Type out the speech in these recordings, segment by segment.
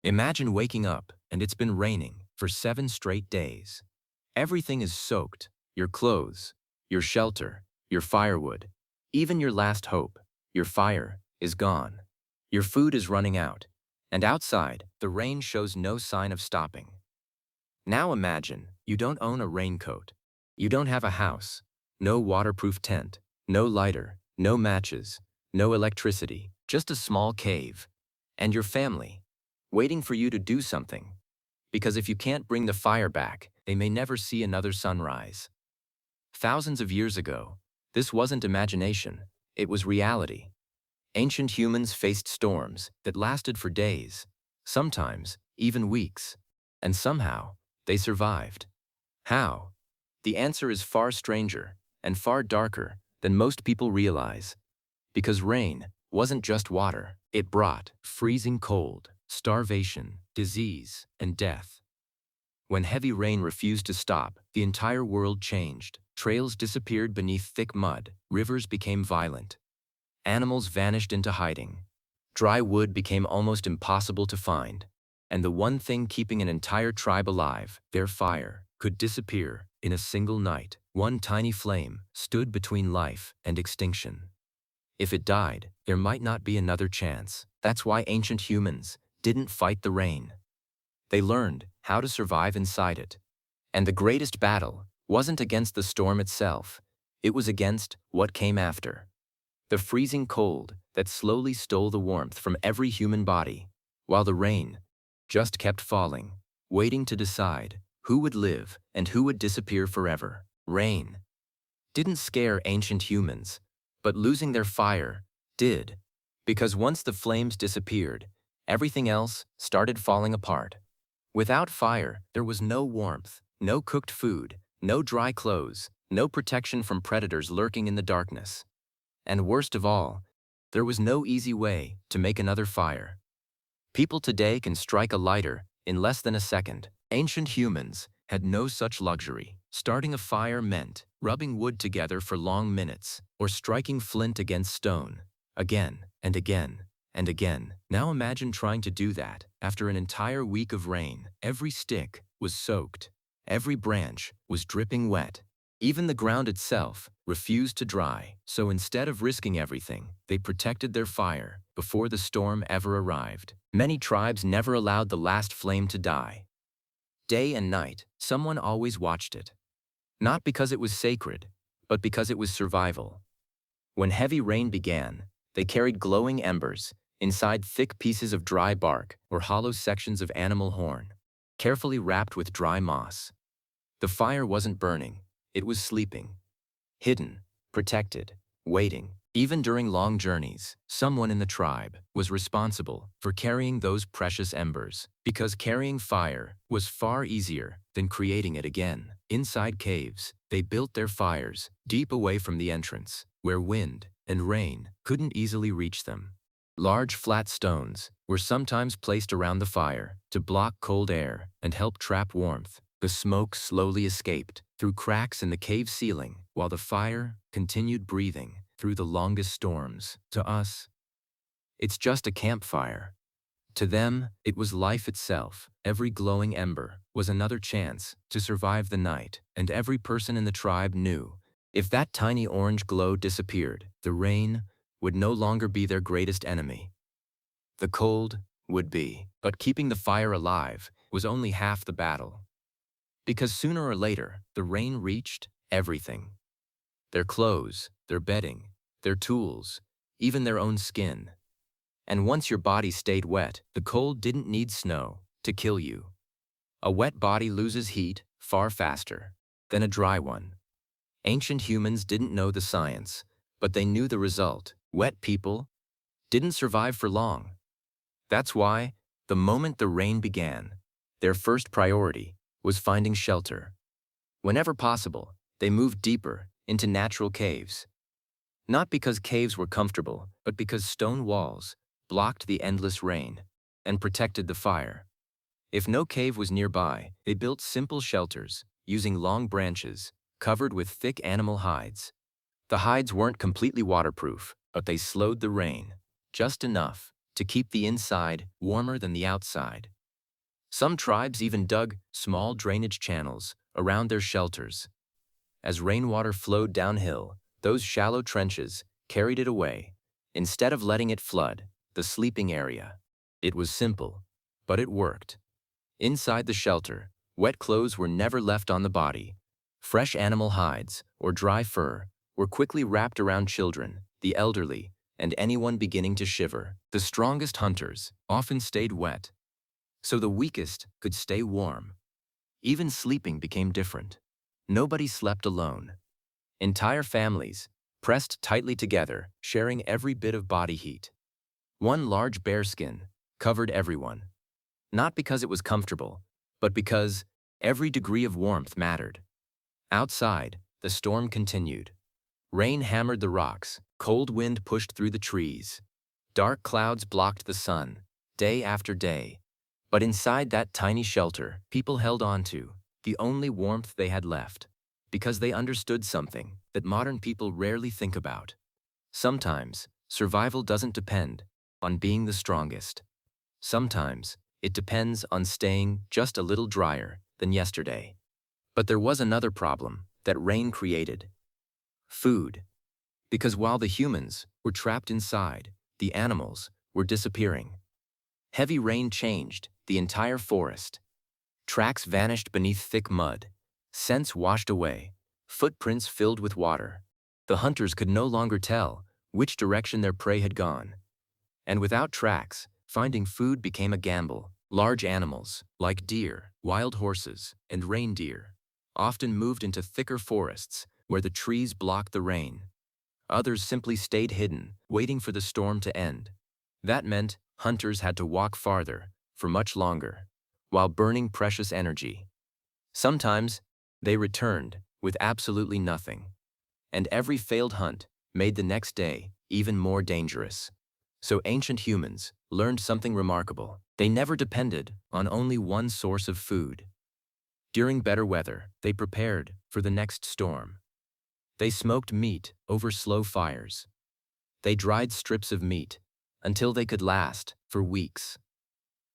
Imagine waking up and it's been raining for 7 straight days. Everything is soaked, your clothes, your shelter, your firewood, even your last hope, your fire, is gone. Your food is running out, and outside, the rain shows no sign of stopping. Now imagine you don't own a raincoat. You don't have a house, no waterproof tent, no lighter, no matches, no electricity, just a small cave. And your family, waiting for you to do something. Because if you can't bring the fire back, they may never see another sunrise. Thousands of years ago, this wasn't imagination, it was reality. Ancient humans faced storms that lasted for days, sometimes even weeks. And somehow, they survived. How? The answer is far stranger and far darker than most people realize. Because rain wasn't just water, it brought freezing cold, starvation, disease, and death. When heavy rain refused to stop, the entire world changed. Trails disappeared beneath thick mud, rivers became violent. Animals vanished into hiding. Dry wood became almost impossible to find. And the one thing keeping an entire tribe alive, their fire, could disappear in a single night. One tiny flame stood between life and extinction. If it died, there might not be another chance. That's why ancient humans didn't fight the rain. They learned how to survive inside it. And the greatest battle wasn't against the storm itself, it was against what came after. The freezing cold that slowly stole the warmth from every human body, while the rain just kept falling, waiting to decide who would live and who would disappear forever. Rain didn't scare ancient humans, but losing their fire did. Because once the flames disappeared, everything else started falling apart. Without fire, there was no warmth, no cooked food, no dry clothes, no protection from predators lurking in the darkness. And worst of all, there was no easy way to make another fire. People today can strike a lighter in less than a second. Ancient humans had no such luxury. Starting a fire meant rubbing wood together for long minutes or striking flint against stone, again and again and again. Now imagine trying to do that after an entire week of rain. Every stick was soaked. Every branch was dripping wet. Even the ground itself refused to dry. So instead of risking everything, they protected their fire before the storm ever arrived. Many tribes never allowed the last flame to die. Day and night, someone always watched it. Not because it was sacred, but because it was survival. When heavy rain began, they carried glowing embers inside thick pieces of dry bark or hollow sections of animal horn, carefully wrapped with dry moss. The fire wasn't burning, it was sleeping. Hidden, protected, waiting. Even during long journeys, someone in the tribe was responsible for carrying those precious embers, because carrying fire was far easier than creating it again. Inside caves, they built their fires deep away from the entrance, where wind and rain couldn't easily reach them. Large flat stones were sometimes placed around the fire to block cold air and help trap warmth. The smoke slowly escaped through cracks in the cave ceiling, while the fire continued breathing through the longest storms. To us, it's just a campfire. To them, it was life itself. Every glowing ember was another chance to survive the night, and every person in the tribe knew if that tiny orange glow disappeared, the rain would no longer be their greatest enemy. The cold would be, but keeping the fire alive was only half the battle. Because sooner or later, the rain reached everything. Their clothes, their bedding, their tools, even their own skin. And once your body stayed wet, the cold didn't need snow to kill you. A wet body loses heat far faster than a dry one. Ancient humans didn't know the science, but they knew the result. Wet people didn't survive for long. That's why, the moment the rain began, their first priority was finding shelter. Whenever possible, they moved deeper into natural caves. Not because caves were comfortable, but because stone walls blocked the endless rain and protected the fire. If no cave was nearby, they built simple shelters using long branches covered with thick animal hides. The hides weren't completely waterproof, but they slowed the rain just enough to keep the inside warmer than the outside. Some tribes even dug small drainage channels around their shelters. As rainwater flowed downhill, those shallow trenches carried it away, instead of letting it flood the sleeping area. It was simple, but it worked. Inside the shelter, wet clothes were never left on the body. Fresh animal hides or dry fur were quickly wrapped around children, the elderly, and anyone beginning to shiver. The strongest hunters often stayed wet, so the weakest could stay warm. Even sleeping became different. Nobody slept alone. Entire families, pressed tightly together, sharing every bit of body heat. One large bearskin covered everyone, not because it was comfortable, but because every degree of warmth mattered. Outside, the storm continued. Rain hammered the rocks, cold wind pushed through the trees. Dark clouds blocked the sun, day after day. But inside that tiny shelter, people held on to the only warmth they had left, because they understood something that modern people rarely think about. Sometimes, survival doesn't depend on being the strongest. Sometimes, it depends on staying just a little drier than yesterday. But there was another problem that rain created: food. Because while the humans were trapped inside, the animals were disappearing. Heavy rain changed the entire forest. Tracks vanished beneath thick mud. Scents washed away. Footprints filled with water. The hunters could no longer tell which direction their prey had gone. And without tracks, finding food became a gamble. Large animals, like deer, wild horses, and reindeer, often moved into thicker forests where the trees blocked the rain. Others simply stayed hidden, waiting for the storm to end. That meant hunters had to walk farther, for much longer, while burning precious energy. Sometimes, they returned with absolutely nothing. And every failed hunt made the next day even more dangerous. So ancient humans learned something remarkable. They never depended on only one source of food. During better weather, they prepared for the next storm. They smoked meat over slow fires. They dried strips of meat until they could last for weeks.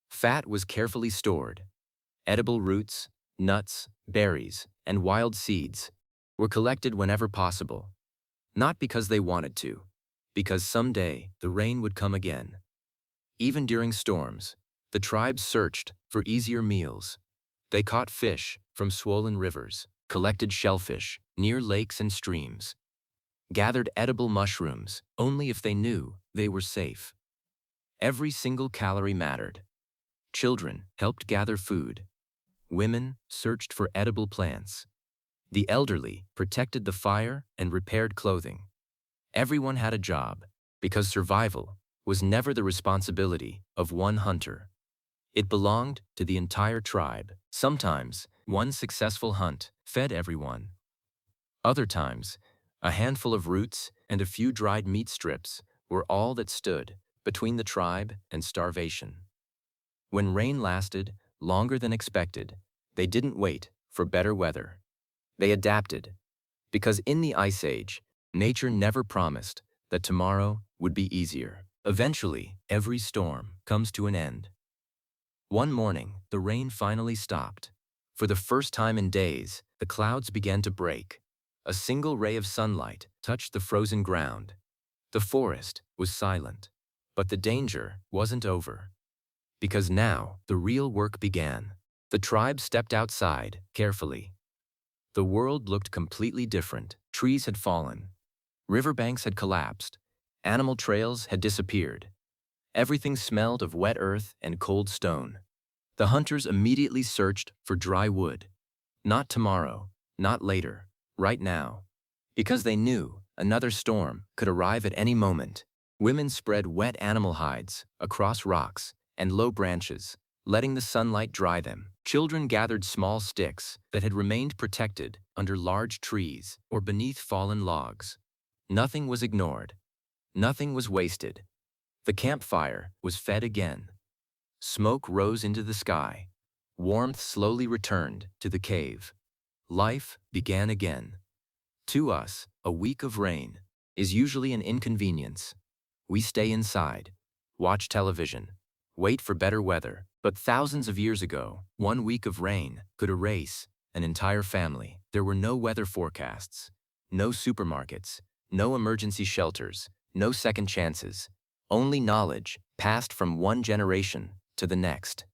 Fat was carefully stored. Edible roots, nuts, berries, and wild seeds were collected whenever possible. Not because they wanted to, because someday the rain would come again. Even during storms, the tribes searched for easier meals. They caught fish from swollen rivers, collected shellfish near lakes and streams, gathered edible mushrooms only if they knew they were safe. Every single calorie mattered. Children helped gather food. Women searched for edible plants. The elderly protected the fire and repaired clothing. Everyone had a job, because survival was never the responsibility of one hunter. It belonged to the entire tribe. Sometimes, one successful hunt fed everyone. Other times, a handful of roots and a few dried meat strips were all that stood between the tribe and starvation. When rain lasted longer than expected, they didn't wait for better weather. They adapted, because in the Ice Age, nature never promised that tomorrow would be easier. Eventually, every storm comes to an end. One morning, the rain finally stopped. For the first time in days, the clouds began to break. A single ray of sunlight touched the frozen ground. The forest was silent, but the danger wasn't over. Because now, the real work began. The tribe stepped outside, carefully. The world looked completely different. Trees had fallen. Riverbanks had collapsed. Animal trails had disappeared. Everything smelled of wet earth and cold stone. The hunters immediately searched for dry wood. Not tomorrow, not later, right now. Because they knew another storm could arrive at any moment. Women spread wet animal hides across rocks and low branches, letting the sunlight dry them. Children gathered small sticks that had remained protected under large trees or beneath fallen logs. Nothing was ignored. Nothing was wasted. The campfire was fed again. Smoke rose into the sky. Warmth slowly returned to the cave. Life began again. To us, a week of rain is usually an inconvenience. We stay inside. watch television, wait for better weather. But thousands of years ago, 1 week of rain could erase an entire family. There were no weather forecasts, no supermarkets, no emergency shelters, no second chances, only knowledge passed from one generation to the next.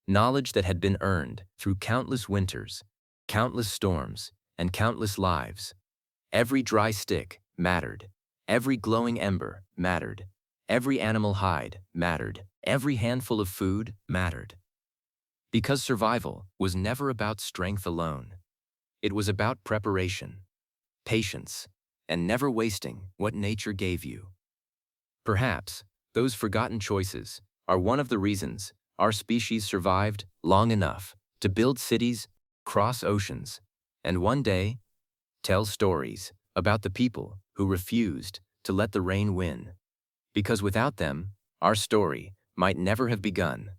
Knowledge that had been earned through countless winters, countless storms, and countless lives. Every dry stick mattered. Every glowing ember mattered. Every animal hide mattered. Every handful of food mattered. Because survival was never about strength alone. It was about preparation, patience, and never wasting what nature gave you. Perhaps those forgotten choices are one of the reasons our species survived long enough to build cities, cross oceans, and one day tell stories about the people who refused to let the rain win. Because without them, our story might never have begun.